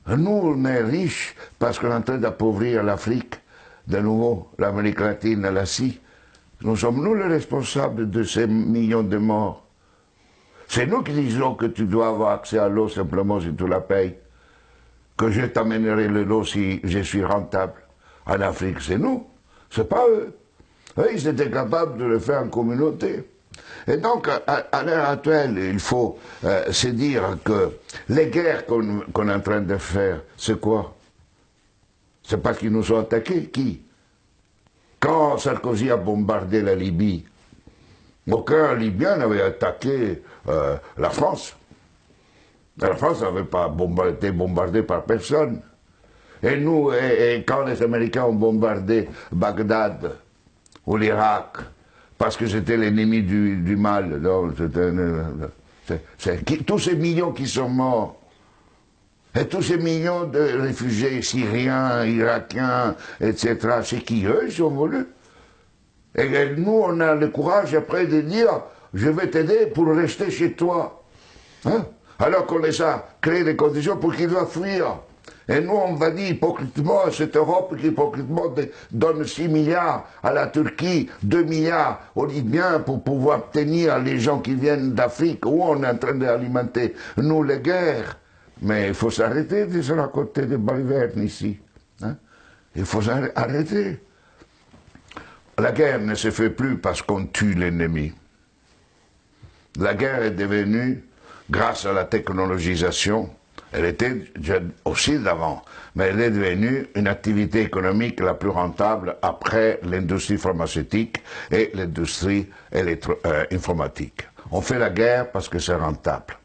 Nous, on est riches parce qu'on est en train d'appauvrir l'Afrique, de nouveau, l'Amérique latine, l'Asie. Nous sommes nous les responsables de ces millions de morts. C'est nous qui disons que tu dois avoir accès à l'eau simplement si tu la payes. Que je t'amènerai l'eau si je suis rentable. En Afrique, c'est nous, c'est pas eux. Eux, ils étaient capables de le faire en communauté. Et donc, à l'heure actuelle, il faut se dire que les guerres qu'on est en train de faire, c'est quoi? C'est parce qu'ils nous ont attaqués. Qui? Quand Sarkozy a bombardé la Libye, aucun Libyen n'avait attaqué la France. La France n'avait pas été bombardée par personne. Et nous, quand les Américains ont bombardé Bagdad ou l'Irak, parce que c'était l'ennemi du mal, tous ces millions qui sont morts, et tous ces millions de réfugiés syriens, irakiens, etc., c'est qui eux, ils ont voulu. Et nous, on a le courage après de dire, je vais t'aider pour rester chez toi. Hein? Alors qu'on les a créé les conditions pour qu'ils doivent fuir. Et nous, on va dire hypocritement à cette Europe qui hypocritement donne 6 milliards à la Turquie, 2 milliards aux Libyens pour pouvoir tenir les gens qui viennent d'Afrique, où on est en train d'alimenter, nous, les guerres. Mais il faut s'arrêter de se raconter des balivernes ici. Hein? Il faut s'arrêter. La guerre ne se fait plus parce qu'on tue l'ennemi. La guerre est devenue, grâce à la technologisation, elle était aussi d'avant, mais elle est devenue une activité économique la plus rentable après l'industrie pharmaceutique et l'industrie informatique. On fait la guerre parce que c'est rentable.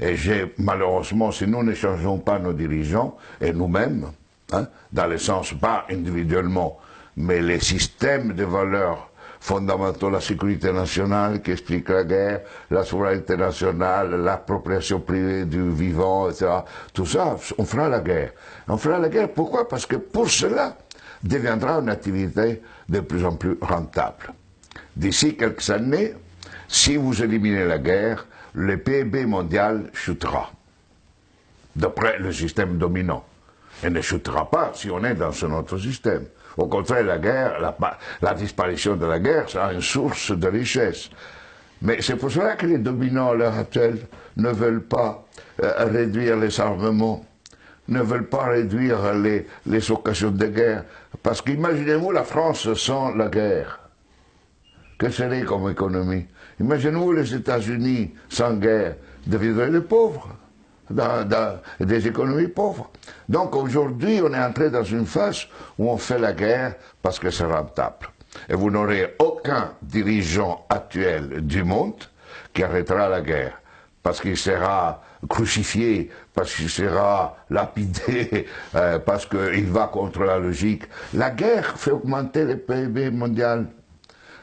Et malheureusement, si nous ne changeons pas nos dirigeants, et nous-mêmes, hein, dans le sens pas individuellement, mais les systèmes de valeurs fondamentaux, la sécurité nationale qui explique la guerre, la souveraineté nationale, l'appropriation privée du vivant, etc. Tout ça, on fera la guerre. On fera la guerre, pourquoi? Parce que pour cela, deviendra une activité de plus en plus rentable. D'ici quelques années, si vous éliminez la guerre, le PIB mondial chutera, d'après le système dominant. Et ne chutera pas si on est dans ce autre système. Au contraire, la guerre, la disparition de la guerre sera une source de richesse. Mais c'est pour cela que les dominants à l'heure actuelle ne veulent pas réduire les armements, ne veulent pas réduire les occasions de guerre. Parce qu'imaginez-vous la France sans la guerre. Que serait comme économie? Imaginez-vous les États-Unis sans guerre, deviendraient des pauvres. Des économies pauvres. Donc aujourd'hui, on est entré dans une phase où on fait la guerre parce que c'est rentable. Et vous n'aurez aucun dirigeant actuel du monde qui arrêtera la guerre, parce qu'il sera crucifié, parce qu'il sera lapidé, parce qu'il va contre la logique. La guerre fait augmenter le PIB mondial.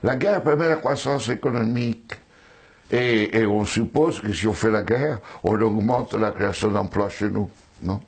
La guerre permet la croissance économique. Et on suppose que si on fait la guerre, on augmente la création d'emplois chez nous, non?